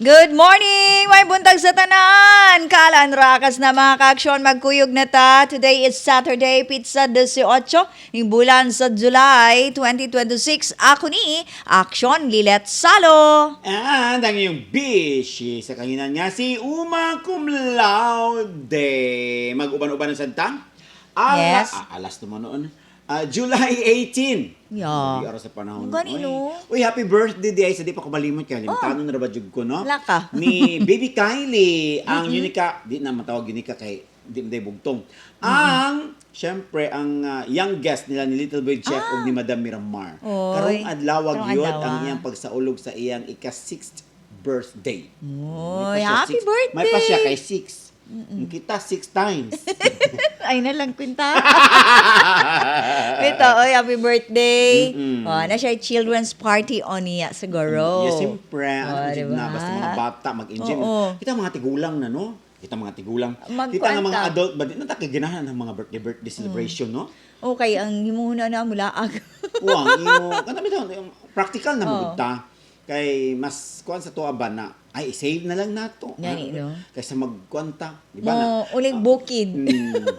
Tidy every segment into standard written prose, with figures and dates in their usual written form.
Good morning! May buntag sa tanan! Kalan rakas na mga kaaksyon, magkuyog na ta. Today is Saturday, pizza 18, ng bulan sa July 2026. Ako ni Aksyon Lilet Salo. And ang iyong bishi sa kanginan nga si Uma Cum Laude. Mag-uban-uban ng santang? Yes. Alas naman noon. July 18. Yeah. Di oras sa panahon. Ganino. Uy, happy birthday di ay sa di pa ko malimot kaya limitanon na rabadjug ko, no? Laka. Ni Baby Kylie, ang unika, di na matawag unika kay di bugtong. Ang syempre ang youngest nila ni Little Boy Chef ug ni Madam Miramar. Oy. Karong adlawag Karong yun adlaw. ang iyang pagsaulog sa iyang ika-6th birthday. Oy, May pa siya happy six- birthday! May pa siya kay 6. Kita 6 times. Ay na lang kwenta. Ito, oy, happy birthday. Na siya children's party on niya siguro. Yes, siyempre. Ano diba? na, basta mga bata mag-enjoy. Oo. Kita mga tigulang na, no? Kita mga tigulang. Magkuanta. Kita nga mga adult ba? Di na takaginahan ng mga birthday celebration, no? Okay, ang himuna na mulaag. Uwang, yung practical na mga ta. Kay mas kuan sa tuwa ba na ay save na lang nato. Gani, no? Kaysa magkwanta, di ba na? Mo uling bukid.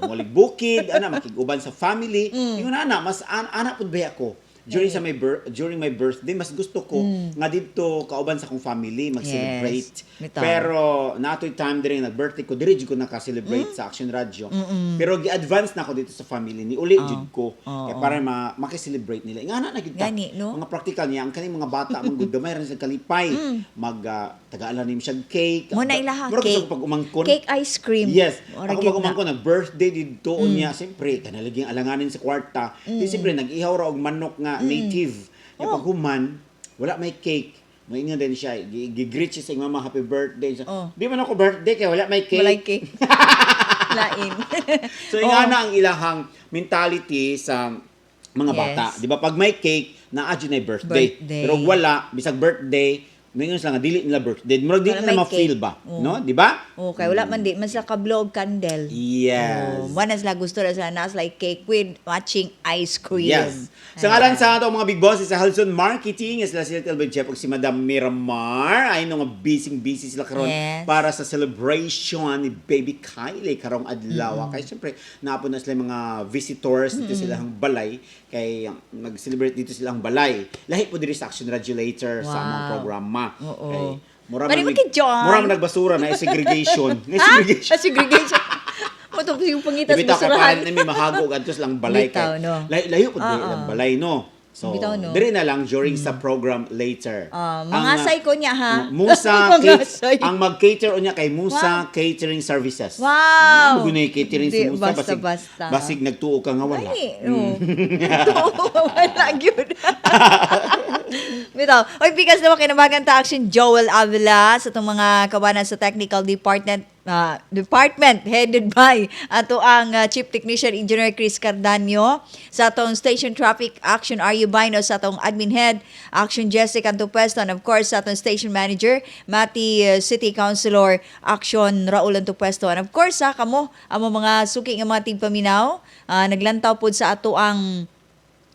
Mulig bukid, makiguban sa family. Yung mas ana pud ba ako. During my birthday, mas gusto ko nga dito kauban sa akong family mag-celebrate. Yes. Bitaw. Pero natoy time diri nag-birthday ko, diri jud ko naka-celebrate sa Action Radio. Pero gi-advance na ako dito sa family ni uli jud ko kaya para maki-celebrate nila. Ingana na gid ta. Gani, no? Mga practical niya ang kaning mga bata man gud gamay ra sa kalipay. Taga-alan nim siya cake. Mo na ilaha, Murag gusto cake. ko pag umangkon. Cake ice cream. Yes. Ora Ako gid pag na. umangkon nag-birthday dito niya, siyempre kanalaging alanganin sa kwarta. Di siyempre nag-ihaw ra og manok nga native. Yung pag human, wala may cake. Maingon din siya, gigreet siya sa iyong mama, happy birthday. Di man ako birthday kaya wala may cake. Malay cake. Lain. So ingana ang ilahang mentality sa mga Yes. bata. Di ba pag may cake, naa-adyo na yung birthday. Birthday. Pero wala, bisag birthday, ngayon sila nga, dili nila birthday. Murag dili Wala nila may ma-feel cake. ba? No? Di ba? Okay, wala man di man sa kablo og candle. Yes. Wala sila gusto na sila nas like cake with matching ice cream. Yes. Sa ngalan sa ato mga big bosses sa Halson Marketing, sila si Little Boy Chef ug si Madam Miramar. Ay nga busy sila karon Yes. para sa celebration ni Baby Kylie karong adlaw. Kay syempre naapon na sila mga visitors dito sila ang balay kay nag-celebrate dito sila ang balay. Lahi po diri sa Action Radio later sa Wow. mga programa. Oo. Kay mura Pwede man magki-join. mura man nagbasura na segregation. Ha? Sa segregation. Matapos yung pangitas Bitaw kay basurahan. parang may mahagog adtos lang balay Bitaw, kay. no? Layo pud diri lang balay no. So, Bitaw, no? diri na lang during sa program later. Mangasay ko niya ha. Musa Mangasay. ang mag-cater unya kay Musa Catering Services. Wow. Gunay catering si Di, Musa basta. basig nagtuo ka nga wala. Ay, no. Wala yun. Bitaw. Oy, bigas naman kinabagan ta Action Joel Avila sa itong mga kawanan sa technical department headed by ato ang Chief Technician Engineer Chris Cardanio, sa atong Station Traffic Action Are You Bino, sa atong Admin Head Action Jessica Antupuesto, and of course sa atong Station Manager Mati City Councilor Action Raul Antupuesto, and of course sa kamo amo mga suki nga mga tigpaminaw, naglantaw pod sa ato ang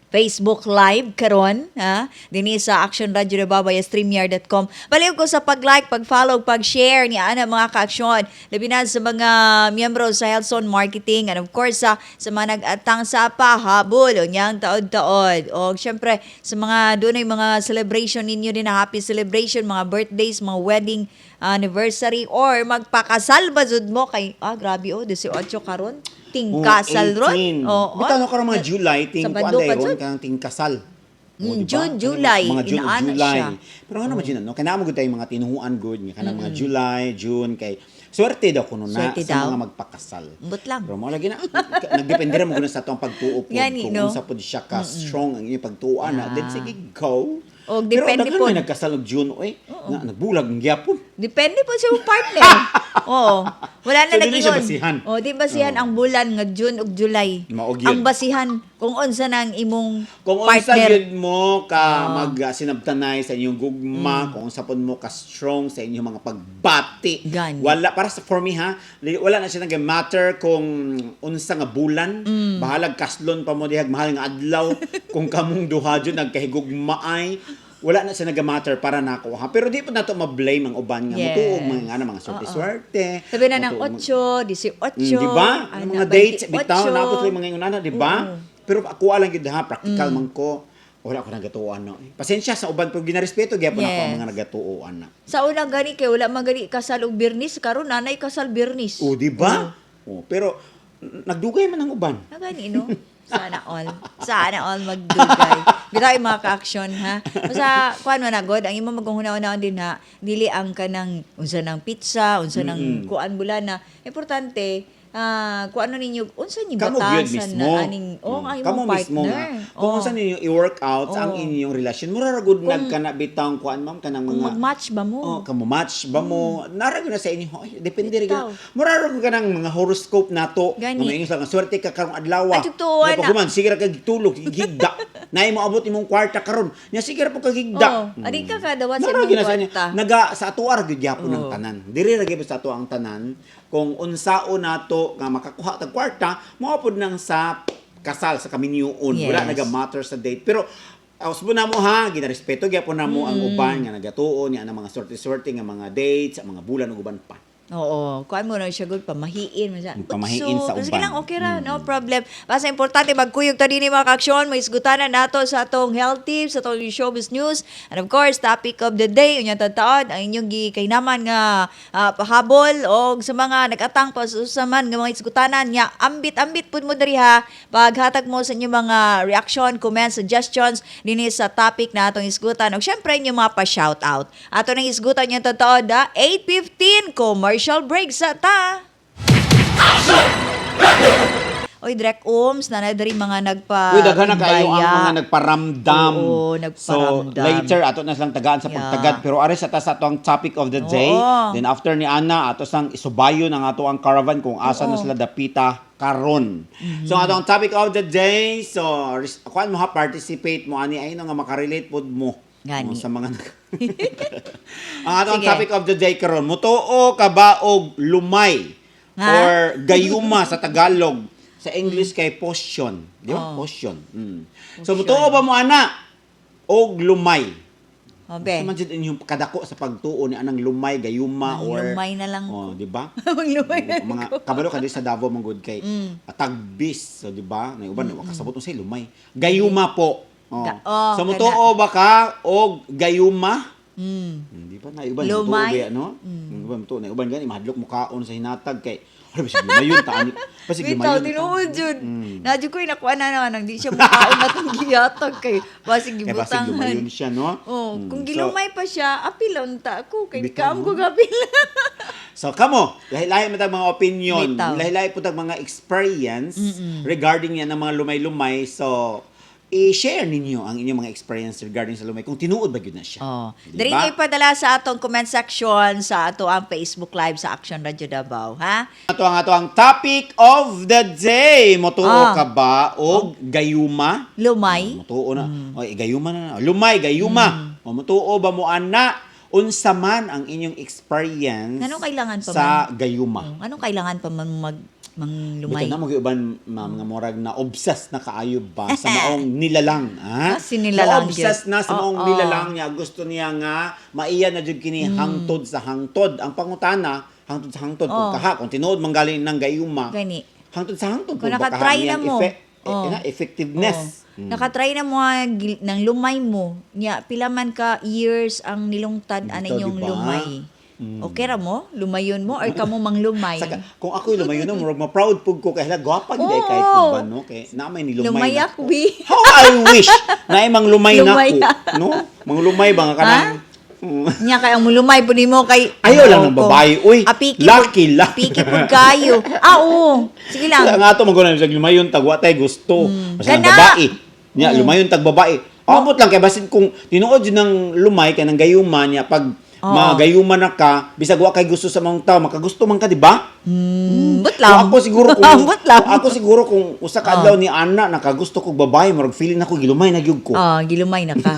Facebook Live karon dinhi sa Action Radio Babay streamyard.com. Baliw ko sa pag-like, pag-follow, pag-share ni ana mga ka-aksyon, labi na sa mga miyembro sa Helson Marketing, and of course sa mga nag-atang sa pahabol unyang taod-taod. O syempre sa mga dunay mga celebration ninyo din na happy celebration, mga birthdays, mga wedding anniversary, or magpakasal ba jud mo kay grabe 18 karon. Tingkasal ron. Bitaw na karon mga July Sa kuan Bandung pa ron jud. kang tingkasal. June, July, Mga June, inaana July. siya. Pero ano naman dyan, no? Kaya naman tayo mga tinuhuan good, nga kanang mga July, June, kay swerte daw kuno na Swerte sa daw. mga magpakasal. But lang. Pero mo lagi na, nagdepende ra mo guna sa atong pagtuo po. Gani, Kung no? unsa pod siya ka strong ang inyong pagtuan na, then sige, go. O, Pero depende daghan po. may nagkasal og June, oy, na nagbulag ng gyapon. Depende po sa partner. Oo. Wala na So, dili siya nag-ingon. basihan. Di basihan ang bulan nga June ug July. Maog yun. Ang basihan kung unsa nang imong Kung unsa partner. yun mo ka sinabtanay sa inyong gugma, kung unsa pod mo ka strong sa inyong mga pagbati. Gani. Wala para sa for me wala na siya nag-matter kung unsa nga bulan, bahalag kaslon pa mo dihag mahal nga adlaw kung kamong duha jud nagkahigugmaay wala na siya nagamatter para nako ha. Pero di pa nato ma-blame ang uban nga Yes. mutuog mga swerte-swerte. Sabi na ng mutuog 8, 18. di ba? Ang mga dates, bitaw, 28. naabot lang mga ingon di ba? Pero ako alang gid ha, practical man ko. Wala ko nagatuoan no. Pasensya sa uban pag ginarespeto gyapon ako ang Yes. mga nagatuoan na. Sa una gani kay wala magani kasal og birnis karon nanay kasal birnis. O di ba? Oh, pero nagdugay man ang uban. Na gani no. Sana all. Sana all magdugay. Bitaw yung mga ka-action ha. Basta kuan man agod ang imo maghunahunahon din ha. Dili ang kanang unsa ng pizza, unsa ng kuan bulana. Importante kung ano ninyo, unsa ninyo Kamo gyud batasan mismo. na aning ang Kamo imong mismo partner. nga. Kung unsa ninyo i-work out ang Oo. inyong relasyon, mura ra gud nagkana bitang kuan ma'am kanang Kung mga mag-match ba mo? Oh, kamo match ba mo? Narag na sa inyo. Ay, depende rin. Bitaw. Mura ra gud kanang mga horoscope nato. Gani. Nga maingos lang swerte ka karong adlaw. Ay, totoo, Nya na. pagkuman sige ra kag tulog, higda. Nay mo abot imong kwarta karon. Nya sige ra pag kagigda. Oh, adi ka kadawat sa Nara imong gyud na sa inyo. kwarta. Naga sa atuar gyud gyapon ang Oo. tanan. Diri ra gyud sa ato ang tanan kung unsao nato nga makakuha tag kwarta, mao pod nang sa kasal sa kaminyuon. Wala Yes. naga-matter sa date. Pero usbo na mo ha, ginarespeto gyapon na mo ang uban nga nagatuo niya ang mga sorte-sorte nga mga dates, ang mga bulan ug uban pa. Oo, kuan mo na siya good pamahiin mo siya. Pamahiin sa Sige uban. lang, okay ra, no problem. Basta importante magkuyog ta dinhi mga ka-aksyon, may isgutanan nato sa atong health tips, sa atong showbiz news, and of course, topic of the day unya tataod ang inyong gikainaman nga pahabol og sa mga nag-atang pa sa usaman nga mga isgutanan nya ambit-ambit pud mo diri ha paghatag mo sa inyong mga reaction, comments, suggestions dinhi sa topic na atong isgutan og syempre inyong mga pa-shout out. Ato nang isgutan unya tataod 8:15 commercial break sa ta. Oy, Direk Oms, na dari mga Uy, daghan na kayo ang timbaya. mga nagparamdam. Oo, So, nagparamdam. later, ato na silang tagaan sa Yeah. pagtagad. Pero aris sa sa ato ang topic of the day. Oo. Then after ni Ana, ato sang isubayon ang ato ang caravan kung asa na Oo. sila dapita karon. So, ato ang topic of the day. So, kuan mo ha, participate mo. Ani, ayun nga makarelate pod mo. Gani. Sa mga ang ato ang Sige. topic of the day karon. Mutuo ka ba og lumay? Ha? Or gayuma sa Tagalog? Sa English kay potion. Di ba? Oh. Potion. Potion. So, mutuo ba mo, ana? Og lumay. Obe. Sa man jud inyong kadako sa pagtuo ni anang lumay, gayuma, or... Lumay na lang Oh, di ba? Lumay na Mga kabalo ka di sa Davao man good kay tagbis, so di ba? Nay uban kasabot mo say lumay. Gayuma po. Oh. So mutuo ba ka og gayuma? Di ba na iban Lumay. mutuo ba no? Iban mutuo na uban gani mahadlok mo kaon sa hinatag kay ano ba sige lumayon ta ani. Basig Bitaw, lumayon. tinuod jud. Nadyo ko nakuha na naman, di siya mukhaon na itong giyatag kay basig Kay basig lumayon gibutangan. siya no? Oh, kung So, gilumay pa siya, apilon ta ako kay Bitaw, kaam no? ko gapil. So, kamo, lahi-lahi mo tag mga opinion, Bitaw. lahi-lahi po tag mga experience regarding yan ng mga lumay-lumay. So, i-share ninyo ang inyong mga experience regarding sa lumay kung tinuod ba yun na siya. Oh. Diba? Dari niyo ipadala sa atong comment section sa ato ang Facebook Live sa Action Radio Davao, ha? Ato ang topic of the day. Motuo Ah. ka ba o gayuma? Lumay. Motuo na. Oy, gayuma na. Lumay, gayuma. O motuo ba mo ana unsa man ang inyong experience Anong kailangan pa sa gayuma? Anong kailangan pa man manglumay? Bitaw na mag-iuban mga morag na obsessed na kaayo ba sa maong nilalang, ha? Sinilalang Na obsessed na sa maong Oo. nilalang niya, gusto niya nga maiya na jud kini hangtod sa hangtod. Ang pangutana, hangtod sa hangtod kung Oo. kaha kung tinuod manggaling ng gayuma. Gani. Hangtod sa hangtod Kung baka nakatry na niyang mo. Oo. effectiveness. Nakatry na mo ng lumay mo. Nya pila man ka years ang nilungtad Bitaw, ana yung diba? lumay. Okay ra mo? Lumayon mo or kamo manglumay? Saka, kung ako'y lumayo na, murag ma-proud pug ko kay hala gwapa gid ay kahit Oo. kung ba no kay namay ni lumay Lumay na ako, ko. bi. How I wish na imang lumay na Lumay ko, na. no? Mang lumay ba nga kanang Nya kay ang mulumay po nimo kay Ayaw lang ng babae. Uy, lucky. Piki po kayo. Oo. Sige lang. Sa nga to maguna sa lumayon tag wa tay gusto. Basta ang Kana. babae. Nya lumayon tag babae. Amot lang kay basin kung tinuod yun ng lumay kay nang gayuma niya pag magayuma na ka bisag wa kay gusto sa mga tao makagusto man ka di ba? But lang. Ako siguro kung But lang. ako siguro kung usa ka adlaw ni Ana nakagusto kog babae murag feeling ako gilumay na gyud ko. Gilumay na ka.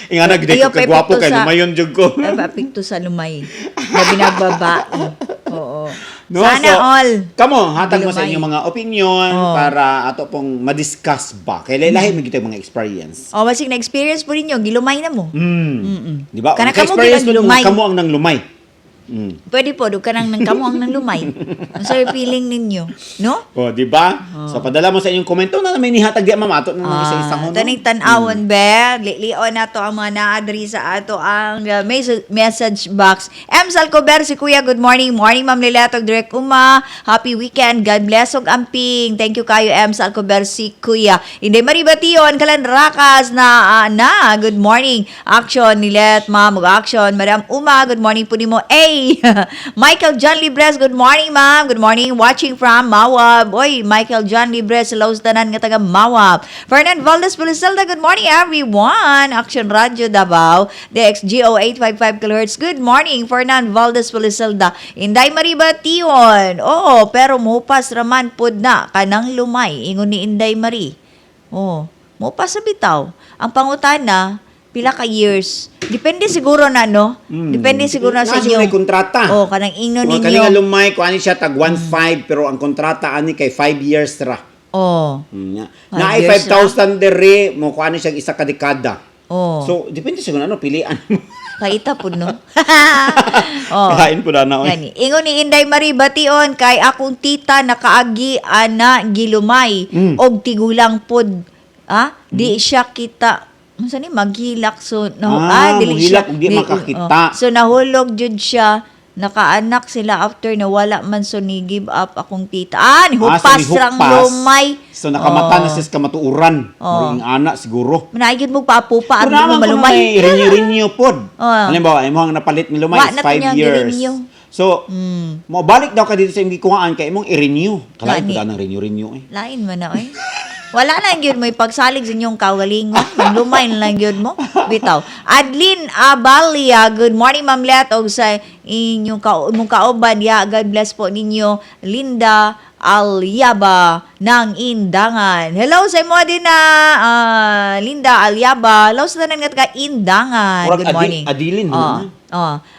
Inga nagday Ayaw, ko kay gwapo pepekto kay sa- lumayon jud ko. Ay, papikto sa lumay. Na binagbabae. Oo. No? Sana all. Kamo, hatag mo sa Gilumay. inyong mga opinion Oh. para ato pong ma-discuss ba. Kaya lahi mo kita mga experience. O, masig na-experience po ninyo, gilumay na mo. Di ba? Kana Kaya kamo experience gilang mo, lumay. kamo ang nang lumay. Pwede po, doon ka nang kamo ang nang lumay. Ang sorry feeling ninyo. No? O, di ba? So, padala mo sa inyong komento na may nihatag di mamato na isa-isang hono. Taning tan-awon be, lion na to ang mga naadri sa ato ang message box. M. Salcober, si Kuya, good morning. Morning, Ma'am Liletog, direct uma. Happy weekend. God bless og amping. Thank you kayo, M. Salcober, si Kuya. Hindi maribation, kalan rakas na. Good morning. Action, Nilet, Ma'am, ug action. Madam Uma, good morning po ni mo. Michael John Libres, good morning, Ma'am. Good morning. Watching from Mawab. Oy, Michael John Libres, hello sa tanan nga taga Mawab. Fernand Valdez Puliselda, good morning, everyone. Action Radio Davao, DXGO 855 kHz. Good morning, Fernand Valdez Puliselda. Inday Marie Bation. Oo, pero mupas raman pod na kanang lumay. Ingon ni Inday Marie. Oh, mupas sa bitaw. Ang pangutana, pila ka years. Depende siguro na, no? Depende siguro na sa inyo. May kontrata. Oh, kanang ingno O, ninyo. kanina lumay, kung ano siya, tag 1.5, pero ang kontrata ani kay 5 years ra. Oh. Nya. 5 Na ay years 5,000 dere, mo kung ano siya isa ka dekada. Oh. So, depende siguro ano, pilian mo. Kaita po, no? Oh. Kain po na na. Gani. Ingon ni Inday Marie Bation, kay akong tita nakaagi ana gilumay og tigulang pod. Di siya kita. Unsa ni maghilak so dili mohilak ug di makakita. So nahulog jud siya. Nakaanak sila after na wala man so ni give up akong tita. Ni hupas so ni rang hupas. lumay. So nakamata na sis kamatuuran. Muring ana siguro. Manayod mo papupa Pero abi mo naman kung malumay. may renew pod. Oh. Halimbawa, imo ang napalit ni lumay Wa is na to 5 niya years. gi-renew. So, mo balik daw ka dito sa imong kuhaan kay imong i-renew. Kalain Gani. po daw ng renew eh. Lain man na, oy. Wala lang yun mo ipagsalig sa inyong kaugalingon. Lumay na lang yun mo. Bitaw. Adlin Abalia, good morning, Ma'am Let. O sa inyong kauban, God bless po ninyo. Linda Alyaba ng Indangan. Hello sa mo din na Linda Alyaba. Hello sa tanan nga taga Indangan. Murag Good morning. Adilin,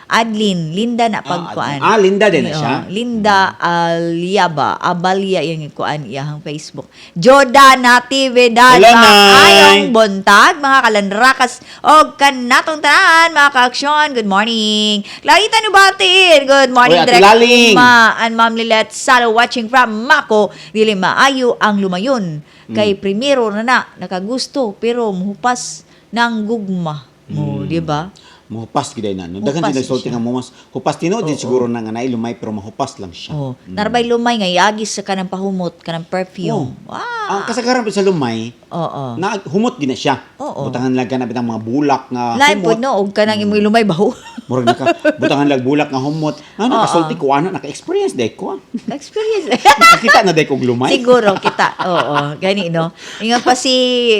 Adlin, Linda na pagkuan. Linda din na siya. Linda Alyaba, Abalia yung kuan iyang Facebook. Joda Natividad, Hello, Nay. maayong buntag, mga kalanrakas o kanatong tanan, mga ka-aksyon. Good morning. Clarita Nubatin, good morning. Ate Laling. And Ma'am Lilet Salo watching from Mako. Dili maayo ang lumayon. Kay primero na nakagusto pero muhupas ng gugma. Mo, di ba? Mahupas giday na. No? Mahupas Daghan sila sulti siya. nga mumas. Hupas tino din siguro na nga naay lumay pero mahupas lang siya. Oh, narbay lumay nga iagis sa kanang pahumot, kanang perfume. Oh. Wow. Ang kasagaran po sa lumay, Oo. na humot gina siya. Oo. Butangan lang ka na bitang mga bulak nga Lain po humot. no, og kanang imoy lumay baho. Murag naka butangan lang bulak nga humot. Nakasulti ko ana, naka-experience day ko. Experience. Nakita na day kog lumay. Siguro kita. Oo, gani no. Ingon pa si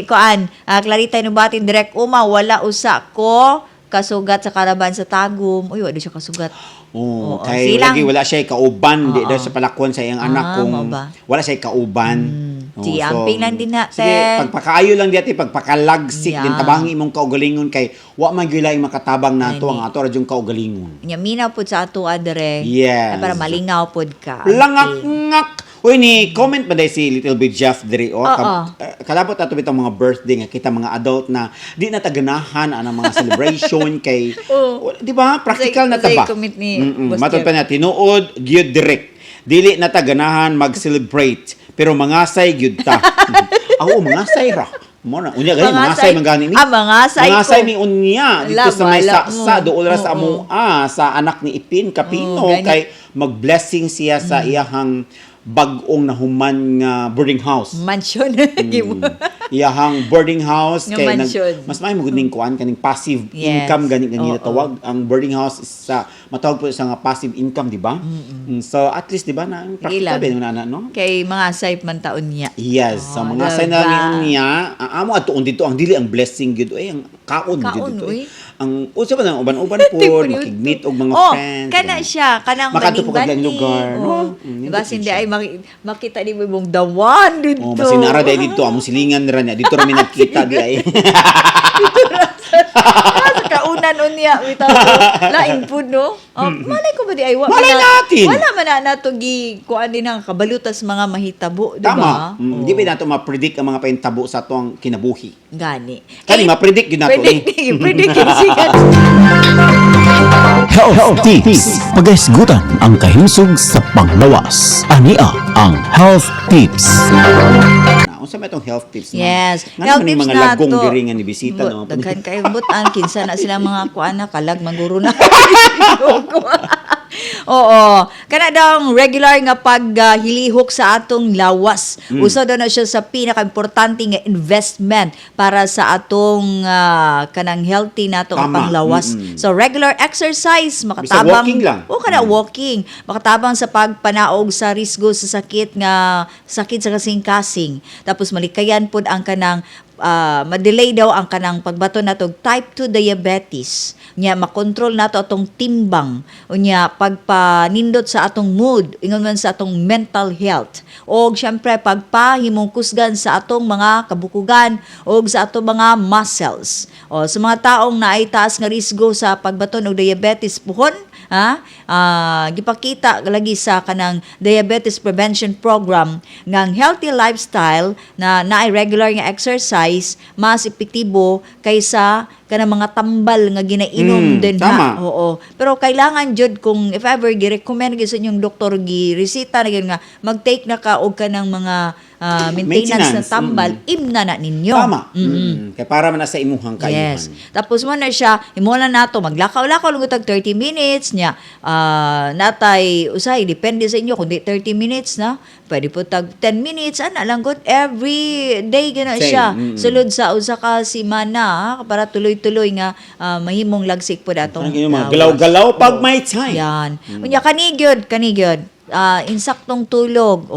kuan, Clarita Nubatin direct uma wala usa ko kasugat sa karaban sa tagum. Uy, wala siya kasugat. Oo, Kay silang- lagi wala siya kauban, di Oo. daw sa palakon sa iyang anak kung mo ba? wala siya kauban. Sige, amping lang din na, Sige, te. pagpakaayo lang diyati, pagpakalagsik Yeah. din tabangi imong kaugalingon kay wa man gyud laing makatabang nato Gani. ang ato ra jung kaugalingon. Nya minaw pud sa ato adre. Yes. Ay, para malingaw pud ka. Langak-ngak. Uy, ni comment ba day si Little Big Jeff diri o kalabot ato bitong mga birthday nga kita mga adult na di na taganahan ang mga celebration kay di ba practical na Say taba. comment ni Boss Matod Jeff. pa na tinuod gyud direct. Dili na taganahan mag-celebrate pero mangasay gyud ta. Ako mangasay ra. Mo na unya gani mangasay man gani ni. Mangasay Mangasay ko. mi unya dito Ala, sa may wala saksa mo. dool ra sa Oo. amua sa anak ni Ipin Kapino Gani. kay mag-blessing siya sa iyahang bag-ong nahuman nga boarding house. Mansion. Iyahang boarding house Nga kay mansion. mas may maguding kuan kaning passive Yes. income gani ganina Oo. tawag. Ang boarding house is sa matawag po sa nga passive income, di ba? So at least di ba na practical Ilan. din na no? Kay mga safe man taon niya. Yes, so mga diba? sign na niya, amo atuon dito ang dili ang blessing gyud ay ang kaon gyud Kaon, dito. uy. Ang usa ba nang uban-uban po, makigmeet og mga friends. kana ganun. siya, kanang Makadto po kag baning-baning. lugar, no? Oh. Hindi Diba, po hindi siya. ay makita ni mo mong dawan dito. Oh, masinara dahil dito, among silingan ra niya. Dito ra mi nagkita di ay. Sa kaunan o unya bitaw. Lain pud no. Malay ko ba di ay Malay natin. Wala man na nato gi kuan din ang kabalutas mga mahitabo, di ba? Tama. Di ba nato ma-predict ang mga pahintabo sa atong kinabuhi. Gani. Kani ma-predict yun nato. Predict yung sikat. Health Tips. Pagahisgutan ang kahinsog sa panglawas. Ania ang Health Tips. Unsa may itong health tips na? Yes. Nga Health naman yung tips mga na lagong to. diri nga ni bisita no. Daghan kayo butan kinsa na sila mga kuan na kalag manguro na. Oo. Kana daw ang regular nga paghilihok sa atong lawas. Usa daw na siya sa pinaka-importante nga investment para sa atong kanang healthy nato nga Tama. panglawas. So regular exercise makatabang walking lang. o kana walking makatabang sa pagpanaog sa risgo sa sakit sa kasing-kasing. Tapos malikayan pod ang kanang ma-delay daw ang kanang pagbato nato type 2 diabetes nya makontrol nato atong timbang unya pagpanindot sa atong mood ingon man sa atong mental health og syempre pagpahimong kusgan sa atong mga kabukugan og sa atong mga muscles o sa mga taong naay taas nga risgo sa pagbato og diabetes puhon gipakita lagi sa kanang diabetes prevention program ngang healthy lifestyle na naay regular nga exercise mas epektibo kaysa kanang mga tambal nga ginainom din tama. na. Oo. Pero kailangan jud kung if ever gi-recommend gyud sa inyong doktor gi-resita na gyud nga mag-take na ka og kanang mga maintenance na tambal imna na ninyo. Tama. Kaya para man na sa imuhang kaayuhan. Yes. Tapos mo na siya, himulan nato maglakaw-lakaw lang tag 30 minutes niya. Natay usay depende sa inyo kung di 30 minutes na. Pwede po tag 10 minutes ana lang good every day gana Same. siya. Sulod sa usa ka semana para tuloy-tuloy nga mahimong lagsik po datong. Parang mga galaw-galaw pag may time. Yan. Unya kanigyod. Insaktong tulog.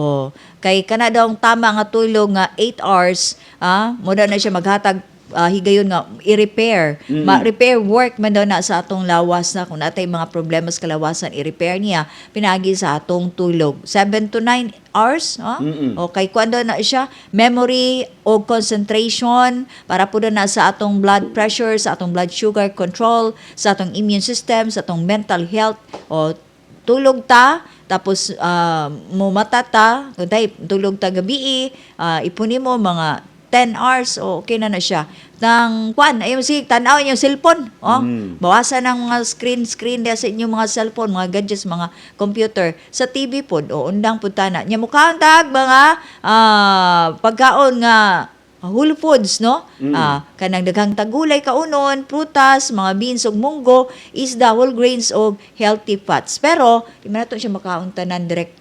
Kay kana daw ang tama nga tulog nga 8 hours, mo daw na siya maghatag higayon nga i-repair. Ma-repair work man daw na sa atong lawas na kung natay mga problema sa kalawasan i-repair niya pinagi sa atong tulog. 7 to 9 hours, Okay, kuan daw na siya memory o concentration para po daw na sa atong blood pressure, sa atong blood sugar control, sa atong immune system, sa atong mental health tulog ta tapos mumata ta kundi tulog ta gabi ipuni mo mga 10 hours okay na siya nang kuan ayo si tan-aw yung cellphone bawasan ang mga screen dia sa inyong mga cellphone mga gadgets mga computer sa TV pod undang pud ta na nya mukhang tag mga pagkaon nga whole foods no kanang daghang tagulay kaunon prutas mga beans ug munggo isda whole grains og healthy fats pero di man nato siya makaon tanan direct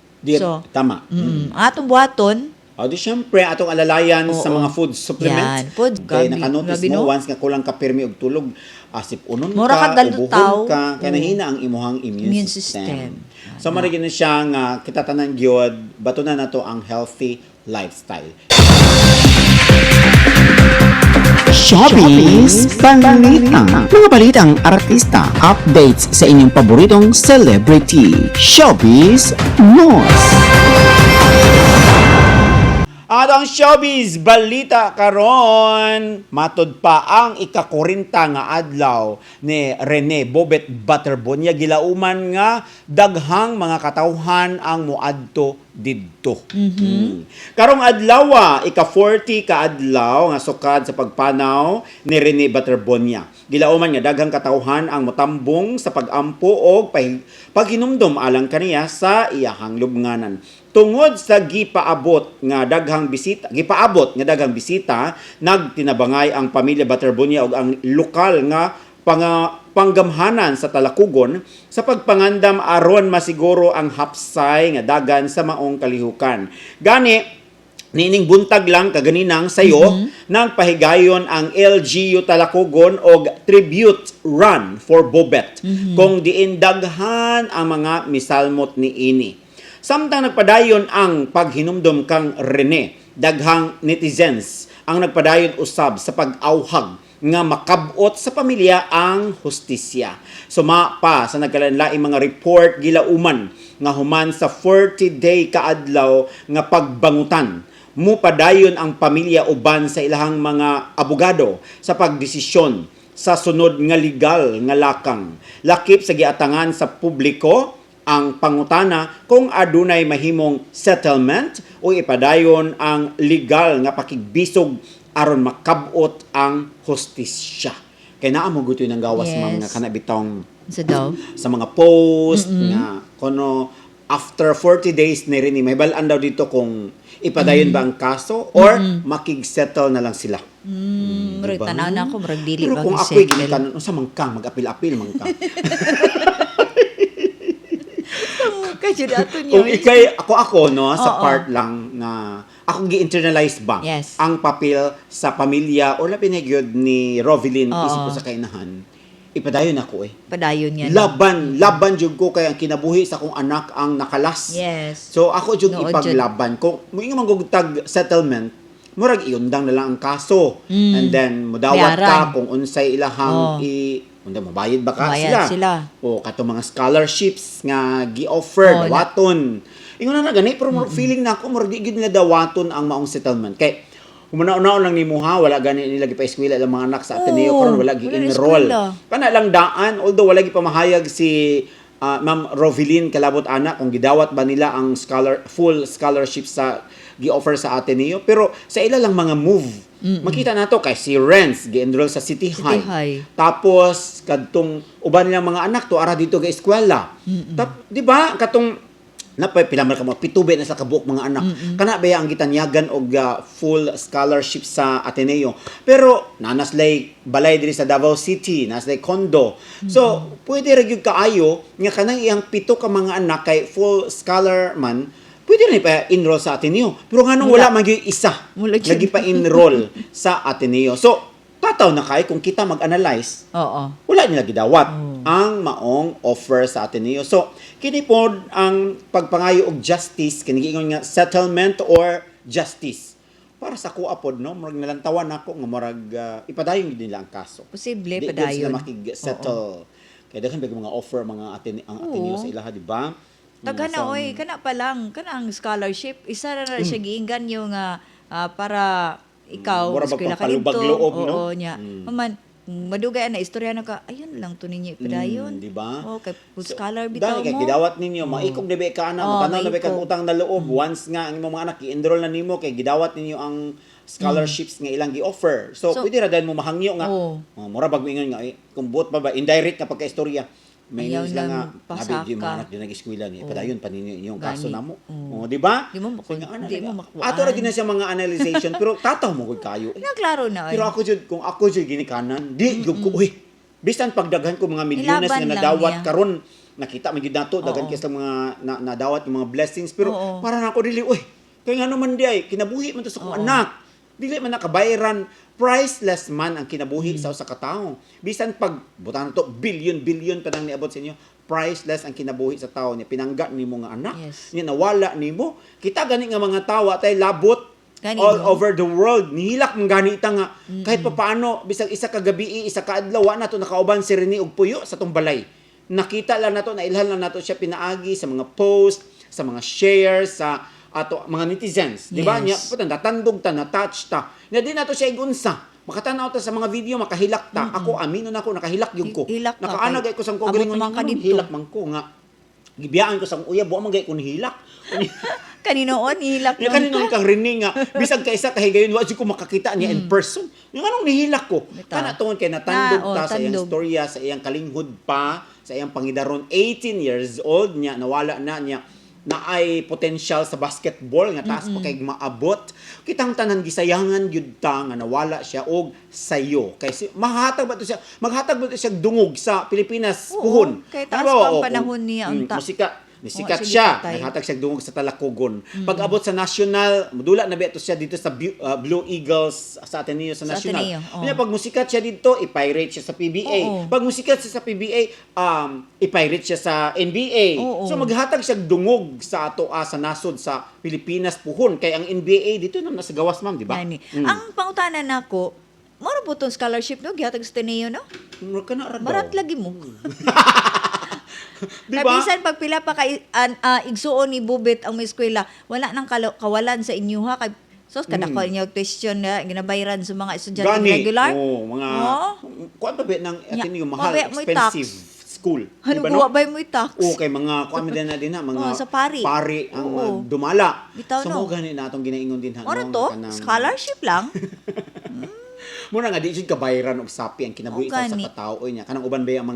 Tama. ang atong buhaton Di syempre, atong alalayan sa mga food supplements. Yan, food. Kaya nakanotice Gabi, mo, no? once nga kulang ka pirmi og tulog, asip unon Mura ka, ka dalutaw. ubuhon ka, kaya nahina ang imuhang immune system. So, marigin na siya nga, kita tanan gyud bato na nato ang healthy lifestyle. Showbiz Balita. Mga balitang artista, updates sa inyong paboritong celebrity. Showbiz News. At ang showbiz balita karon matod pa ang ika-40 nga adlaw ni Rene Bobet Butterbon gilauman nga daghang mga katawhan ang muadto didto. Karong adlaw ika-40 ka adlaw nga sukad sa pagpanaw ni Rene Butterbonia. Gilauman nga daghang katawhan ang motambong sa pagampo og paghinumdom alang kaniya sa iyahang lubnganan. Tungod sa gipaabot nga daghang bisita, nagtinabangay ang pamilya Butterbonia og ang lokal nga panggamhanan sa Talakugon sa pagpangandam aron masiguro ang hapsay nga dagan sa maong kalihukan. Gani nining buntag lang kaganinang sayo nagpahigayon ang LGU Talakugon og tribute run for Bobet kung diin daghan ang mga misalmot ni ini. Samtang nagpadayon ang paghinumdom kang Rene, daghang netizens ang nagpadayon usab sa pag-awhag nga makabot sa pamilya ang hustisya. Suma pa sa nagkalain-laing mga report gilauman nga human sa 40-day kaadlaw nga pagbangutan mupadayon ang pamilya uban sa ilahang mga abogado sa pagdesisyon sa sunod nga legal nga lakang. Lakip sa giatangan sa publiko ang pangutana kung adunay mahimong settlement o ipadayon ang legal nga pakigbisog aron makabot ang hustisya. Kay naa mo gutoy ng gawas Yes. mga kanabitong So daw. sa mga post nga kuno after 40 days ni rin may balaan daw dito kung ipadayon ba ang kaso or makig-settle na lang sila. Murag Diba? tanaw na ako, murag dili Pero ba kung gi ako'y settle. ginikanan, unsa man ka, mag-apil-apil man ka. Kaya ato niyo. Kung ikay, ako no, sa Oo. part lang na ako gi-internalize ba Yes. ang papel sa pamilya o labi na gyud ni Rovelyn Oo. isip ko sa kainahan, ipadayon ako eh. Padayon yan. Laban jud ko kay ang kinabuhi sa akong anak ang nakalas. Yes. So ako jud Nood ipaglaban. Kung moingon man gug tag settlement, murag iundang na lang ang kaso. And then mudawat Bayaran. ka kung unsay ilahang Oh. unda mabayad ba ka Mabayad sila. O kato mga scholarships nga gi-offer Oh, dawaton. Ingon na gani pero feeling na ako murag di gid nila dawaton ang maong settlement. Kay Umuna-una lang ni mo ha, wala gani nila gipa-eskwela ang mga anak sa Ateneo Oo, karon wala wala gi-enroll. eskwela. Kana lang daan, although wala gipamahayag si Ma'am Rovelyn kalabot ana kung gidawat ba nila ang full scholarship sa gi-offer sa Ateneo, pero sa ila lang mga move. Makita nato kay si Renz gi-enroll sa City High. High. Tapos kadtong uban nilang mga anak to ara dito ga eskwela. Di ba? Katong napay pilamar ka mo pitube na sa kabuok mga anak. Kana baya ang gitanyagan og full scholarship sa Ateneo. Pero nanaslay balay diri sa Davao City, naslay condo. So, pwede ra gyud kaayo nga kanang iyang pito ka mga anak kay full scholar man, pwede na pa-enroll sa Ateneo. Pero nganong wala man gyud isa Wala gyud. lagi pa-enroll sa Ateneo. So, tataw na kay kung kita mag-analyze, Oo. wala nila gidawat ang maong offer sa Ateneo. So, kini pod ang pagpangayo og justice, kini giingon nga settlement or justice. Para sa kuha pod no, murag nalantawan nako nga murag ipadayon gid nila ang kaso. Posible Di gyud padayon. sila makig-settle. Kaya daghan ba mga offer mga ang Ateneo sa ilaha, di ba? Tagana Sa- oy, kana pa lang, kana ang scholarship, isa na siya giinggan yung para ikaw Mura ba eskwela ka pampalubag dito. loob, no? Oo nya. Maman, madugay na istorya na ka, ayun lang to ninyo ipadayon. di ba? Oh, kay full scholar bitaw Dahil kay mo. gidawat ninyo, maikog na ba ka na, Oo, matanaw na ba kang maikog. utang na loob. Once nga ang imong mga anak i-enroll na nimo kay gidawat ninyo ang scholarships nga ilang gi-offer. So, So, pwede ra dahil mo mahangyo nga. Oo. Mura bag mo ingon nga kung buot pa ba indirect nga pagka-istorya. May Ayaw news lang nga, lang pasaka. nabi yung mga anak din nag-eskwela ni. Padayon pa ninyo inyong Gani. kaso na mo. Oo. Di ba? Di mo makuha- Kaya nga, di mo makuhaan. Ato ra gina siya mga analyzation, pero tataw mo gud kayo. Naklaro na oy. Pero ako jud kung ako jud ginikanan, di jud ko uy. Bisan pagdaghan ko mga milyones Ilaban nga lang nadawat niya. karon nakita man gid nato daghan Oo. kay sa mga nadawat yung mga blessings pero Oo. para na ako dili uy. Kay nga naman di ay kinabuhi man to sa kong anak. Dili man nakabayaran, priceless man ang kinabuhi sa usa ka tawo. Bisan pag butang to billion pa nang niabot sa inyo, priceless ang kinabuhi sa tawo niya. Pinangga nimo nga anak, Yes. niya nawala nimo. Kita gani nga mga tawa tay labot Gani, all no? over the world. Nihilak mong ganita nga. Kahit pa paano, bisag isa ka gabi, isa ka adlaw, wa na to nakauban si Rene og puyo sa tong balay. Nakita lang nato, nailhan lang nato siya pinaagi sa mga post, sa mga shares, sa ato mga netizens. Di ba? Yes. Nya, putan, natandog ta, natouch ta. Nya di nato siya igunsa. Makatanaw ta sa mga video, makahilak ta. Ako, amino na ako, nakahilak yung ko. Hilak ka, Nakaanag kay- ay ko sa abot kugalingon. naman ka dito. Hilak man ko nga. Gibiyaan ko sa uya, buwa man gay ko nihilak. Kaninoon hilak Yung kanino kang rining nga, bisag ka isa kahigayon, wa ko makakita niya in person. Yung anong nihilak ko. Bitaw. Kana tuon kay natandog Na, oh, ta sa iyang tandog. storya, sa iyang kalinghod pa, sa iyang pangidaron, 18 years old niya, nawala na niya, na ay potential sa basketball nga taas pa kay maabot. Kitang tanan gisayangan gyud ta nga nawala siya og sayo. Kay maghatag ba to siya dungog sa Pilipinas Oo, puhon. kay taas Ano ba, pa ang oo, panahon niya, unta. Nisikat sige, siya. patay. Naghatag siya dungog sa Talakogon. Pag abot sa national, mudula na beto siya dito sa Blue Eagles sa Ateneo sa Sa national. Ateneo, oo. Kanya pag musikat siya dito, i-pirate siya sa PBA. Oo. Pag musikat siya sa PBA, i-pirate siya sa NBA. Oo. So maghatag siya dungog sa ato sa nasod sa Pilipinas puhon. Kay ang NBA dito na nasa gawas, ma'am, di ba? Gani. Ang pangutanan nako, moro po tong scholarship no gihatag sa Ateneo no? Mura ka na ra daw. Marat lagi mo. Di ba? Kabisan pag pila pa kay igsuon ni Bubit ang may eskwela, wala nang kawalan sa inyo ha kay So, kada ko niyo question na ginabayaran sa mga estudyante Gani. regular. Oh, mga kuan pa ba ng Ateneo mahal, Mabaya mo yung expensive school. Ano Diba, gawa ba mo yung tax? Okay, mga kuan din na din ha, mga Sa pari. ang Oo. dumala. Bitaw, So no? mo gani na atong ginaingon din ha. Ano no, to? nga kanang- Scholarship lang? Muna nga di jud kabayaran og sapi ang kinabuhi O, sa gani. katao niya. Kanang uban ba ang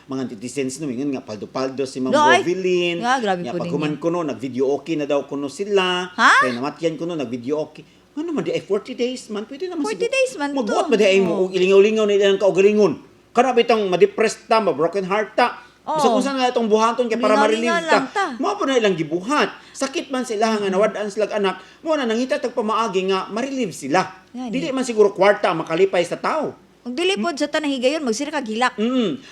mga netizens no ingon nga paldo-paldo si Ma'am Ay! Rovilin. Nga, grabe po paghuman ninyo. ko no nag-video okay na daw kuno sila. Ha? Kaya namatyan ko no nag-video okay. Ano man di ay 40 days man pwede naman 40 days man to. Magbuot ba di ay mo og ilingaw-lingaw ni ilang kaugalingon. Kana bitang ma-depressed ta, ma-broken heart ta. Oo. Bisa kung saan nga itong buhaton kay para Lingaw-lingaw ma-relieve lang ta. ta. Mao pa na ilang gibuhat. Sakit man sila nga nawad-an sila anak. Mo na nangita tag pamaagi nga ma-relieve sila. Gani. Dili man siguro kwarta ang makalipay sa tao. Kung dili po sa tanang higayon, magsira ka gilak.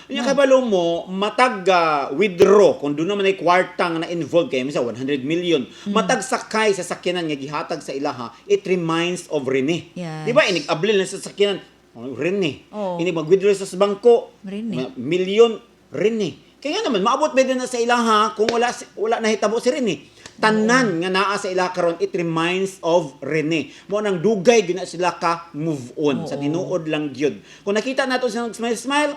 Nya kabalo mo matag withdraw kung doon naman ay kwarta nga na-involved kay misa 100 million. Matag sakay sa sakyanan nga gihatag sa ilaha, it reminds of Rene. Yes. Di ba inig-ablil na sa sakyanan, Rene. Oo. Inig mag-withdraw sa bangko, Rene. Million Rene. Kaya nga naman maabot ba din na sa ilaha kung wala nahitabo si Rene. Tanan nga naa sa ila karon, it reminds of Rene. Mo nang dugay gyud na sila ka move on sa tinuod lang gyud. Kung nakita nato sila smile,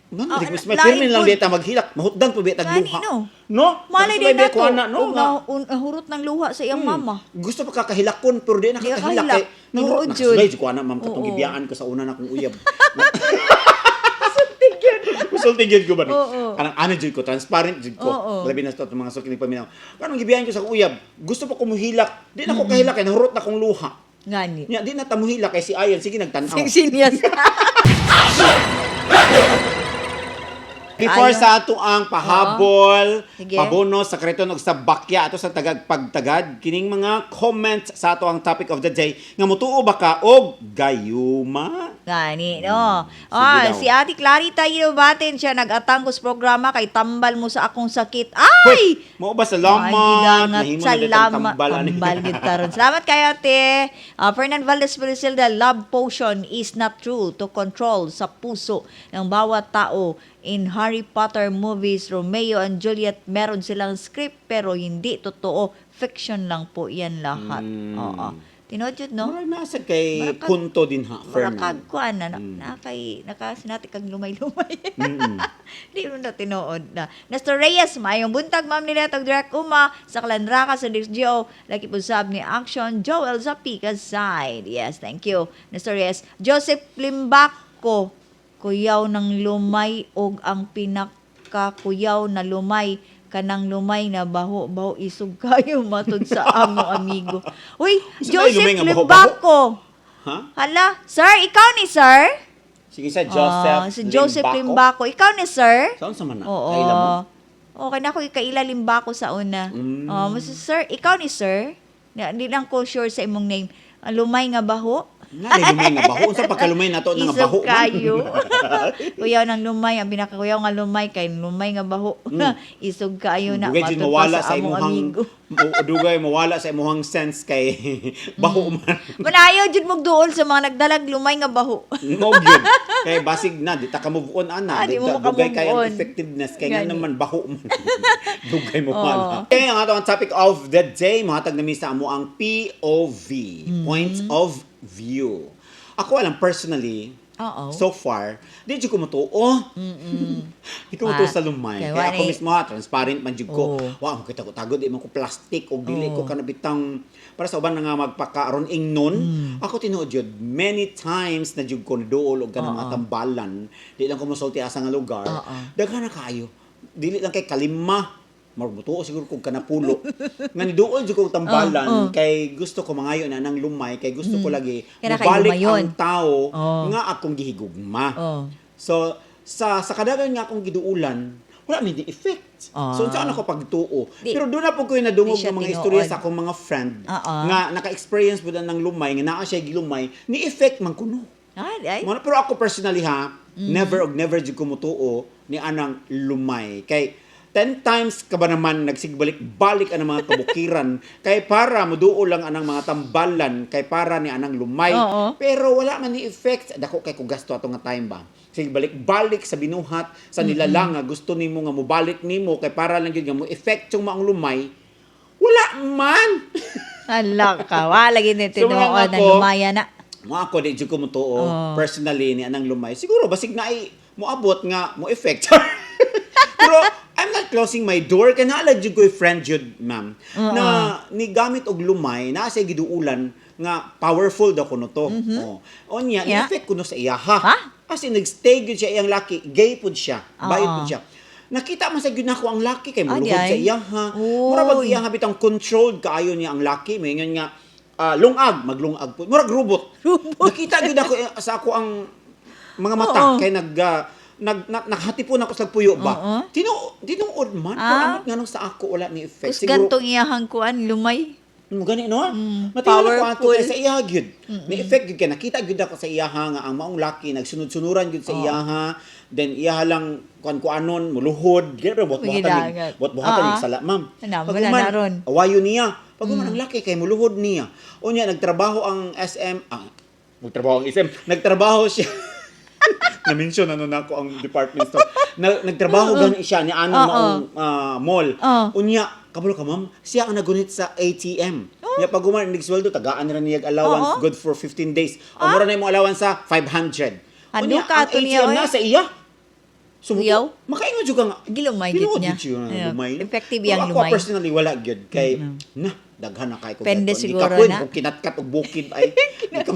ngano di ko smile, lain pero lang po. dita maghilak, mahutdan po biya Gani, tagluha. no? No? Malay Tapos din may nato. kuana, no? Kung hurot ng luha sa iyang mama. Gusto pa kakahilakon pero di nakakahilak kahilak. kay Tinuod jud. nahurot na ko ana ma'am katong Oo. gibiyaan ko sa una na kong uyab. Sulti gyud ko ba ni? Oo. Kanang ano jud ko, transparent jud ko. Oo. Labi na sa mga sulti ni paminaw. Kanang gibiyahan ko sa uyab, gusto pa ko muhilak. Di na ko kahilak kay nahurot na kong luha. Ngani. Nya di na ta muhilak kay si Ayan sige nagtan-aw. Sinyas. Before Ayon. sa ato ang pahabol, Sige. pabono sa kreton og sa bakya ato sa tagag pagtagad kining mga comments sa ato ang topic of the day nga motuo ba ka og gayuma? Gani, no. daw. Si Ate Clarita batin siya nag-atang ko sa programa kay tambal mo sa akong sakit. Ay! Mo ba salamat? Nahimo na ditong tambal ani. Tambal gid taron. Salamat kayo, Ate. Fernand Valdez Perisilda, love potion is not true to control sa puso ng bawat tao. In Harry Potter movies, Romeo and Juliet, meron silang script pero hindi totoo. Fiction lang po yan lahat. Oo. Tinood yun, no? Maray nasag kay Marakag- kunto din ha, Fernan. Marakag ko, nakasinati kag lumay-lumay. Di mo na tinuod na. Nestor Reyes, mayong buntag, ma'am nila, tag direct uma, sa Kalandraka, sa DXGO, lagi po sab ni Action, Joel Zapika side. Yes, thank you. Nestor Reyes, Joseph Limbako, kuyaw ng lumay og ang pinakakuyaw na lumay kanang lumay na baho isog kayo matud sa amo amigo. Uy, Saan ba yung lumay Joseph nga baho-baho? Limbako. Ha? Hala, sir, ikaw ni sir? Sige sa Joseph Si Joseph Limbako. Ikaw ni sir? Saan sa man na? Oo. Kaila mo? Okay na ako ikaila Limbako sa una. Mas sir, ikaw ni sir? Hindi lang ko sure sa imong name. Lumay nga baho? Nga, lumay nga baho. Unsa pagkalumay nato nga baho Isog man? kayo. Kuyaw ng lumay, ang pinakakuyaw nga lumay kay lumay nga baho. Isog kayo na Dugay jud matud mawala pa sa among imuhang amigo. dugay mawala sa imuhang sense kay baho man. Manayo jud mog duol sa mga nagdalag lumay nga baho. Mo gyud. Kay basig na di ta ka move on ana. Di Di mo dugay maka-move kay ang on. effectiveness kay nga Gani. naman baho man. Dugay mo wala. Okay, ang ato ang topic of the day mohatag na mi sa amo ang POV, points of view. Ako alam personally, Oo. so far, di jud ko mutuo. Di ko mutuo sa lumay. Kay Kaya ako wani- mismo transparent man jud ko. Oo. Wow, makita ko tagod di man ko plastic o dili Oo. ko kanabitang para sa uban nga magpakaron ingnon. Ako tinuod jud many times na jud ko duol og kanang mga tambalan. Di lang ko mosulti asa nga lugar. Daghan na kaayo. Dili lang kay kalima. Marbuto siguro kung kanapulo. Nga ni duol jud ko tambalan kay gusto ko mangayo na nang lumay kay gusto ko lagi Kaya kay mabalik lumayon. ang tao Oo. nga akong gihigugma. Oh. So sa kadagan nga akong giduulan, wala may di effect. So saan ako pagtuo? Di- Pero doon na po ko nadungog di siya ng mga tinuod. istorya sa akong mga friend nga naka-experience po ng lumay, nga naa siya gilumay, ni effect man kuno. Ay. Pero ako personally ha, never jud ko mutuo ni anang lumay. Kay 10 times ka ba naman nagsigbalik-balik ang mga kabukiran kay para moduo lang anang mga tambalan kay para ni anang lumay. Oo. Pero wala man ni effect. Dako kay ko gasto ato nga time ba. Sige balik-balik sa binuhat sa nilalang nga gusto nimo nga mobalik nimo kay para lang gyud nga mo effect yung maong lumay. Wala man. Ala ka, wala gini So, mga tinuod na ako- lumaya na. Mga ako, di dyan ko mo to, Oh. personally, ni anang lumay. Siguro, basig na ay, moabot nga, mo effect. Pero, I'm not closing my door. Kaya naalad dyan ko yung friend dyan, ma'am, na ni gamit og lumay, na sa giduulan, nga powerful daw ko no to. Oh. O niya, Yeah. ni-effect ko no sa iyaha. Ha? Kasi nag-stay yun siya iyang laki. Gay po siya. Bayad po Oo. siya. Nakita man sa gyud nako ang laki kay Ah, muluhod di ay? sa iyaha. Oy. Mura bag iyaha bitang controlled kaayo niya ang laki, may ingon nga lungag, maglungag po. Murag robot. Nakita gyud ako sa ako ang mga mata Oo. kay naghatipon ako sa puyo ba. Oo. Tinuod man, Ah. pero amot nga nung sa ako wala ni effect. Kus gantong iyahang kuan lumay. Gani no? Matiwala ko ato Powerful. kay sa iyaha gyud. Ni effect gyud kay nakita gyud ako sa iyaha nga ang maong laki nagsunod-sunuran gyud sa iyaha. Then iyaha lang kuan-kuanon muluhod. Gyud Magidagat. buhatan ni sala ma'am. Ano, wala na ron. Awayo niya. Pag ang laki kay muluhod niya. Unya nagtrabaho ang nagtrabaho ang SM. Nagtrabaho siya. Na-mention ano na ako ang department store. Nagtrabaho gani siya ni ano maong mall. Unya kabalo ka ma'am, siya ang nagunit sa ATM. Niya pag guman nagsweldo tagaan ra niya allowance good for 15 days. O mura na imong allowance sa 500. Ano Unya ka ang to niya, ATM oy? na sa iya. Uyaw? Makaingon jud ka nga. Gilumay gid Tinuod niya. gid siya nga Ayun, lumay. effective Pero yang ako lumay. personally wala gyud kay daghan na kay ko. Pende gato. siguro Di ka pwede na. kung kinatkat og bukid ay. Di ka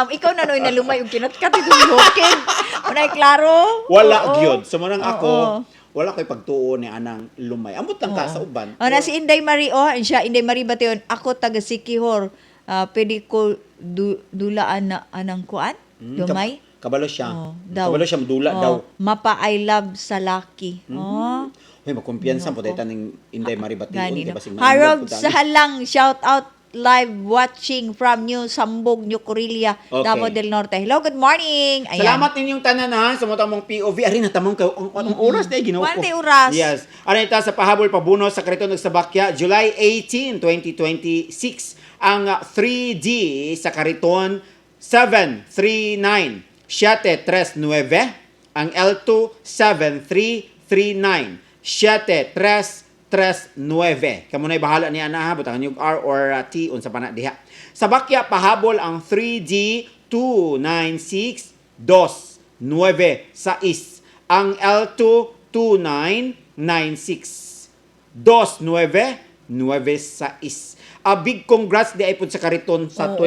Ikaw na noy na lumay ug kinatkat igong bukid. Unay klaro? wala Oo. gyud. So manang Oo. ako wala koy pagtuo ni anang lumay. Amot lang ka sa uban. Na si Inday Marie, siya, Inday Marie Bation, ako taga Sikihor, pwede ko dulaan na anang kuan? Lumay? Kabalo siya. Daw. Kabalo siya madula daw. Mapa I love sa laki. Oh. Hoy makumpiyansa po dayta ning Inday Maribation Gani, kay no? basig Harold Sahalang, shout out live watching from New Sambog, New Corilla, Okay. Davao del Norte. Hello, good morning. Ayan. Salamat ninyong tanan ha sa mga tamong POV. Ari na tamong ang oras na ginawa ko. Wala oras. Yes. Ari ita sa pahabol pabuno sa Kariton ug sa Bakya, July 18, 2026. Ang 3D sa Kariton 739 739. Ang L2 7339 7339. Kamo nay bahala niya na ha, butangan yung R or T unsa pa na diha. Sa Bakya pahabol ang 3D 296 296. Ang L2 2996 2996. A big congrats di ay pud sa Kariton sa Oo.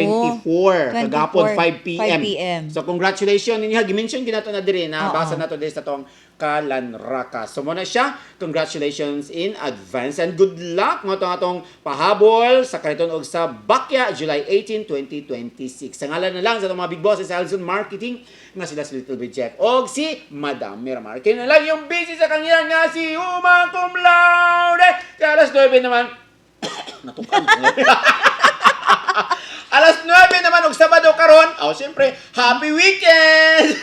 24 kagapon 5 5 PM. PM. So congratulations ninyo. Gimension ginato na diri na Oo. basa na to diri sa tong Kalanraka. So mo na siya. Congratulations in advance and good luck mo atong pahabol sa Kariton og sa Bakya July 18, 2026. Sa ngalan na lang sa itong mga big bosses sa Alzon Marketing nga sila si Little Bit Jack og si Madam Miramar. Kaya na lang yung busy sa kanyan nga si Uma Cum Laude. Kaya alas 9 naman natukan ko. Alas 9 naman og Sabado karon. Siyempre, happy weekend!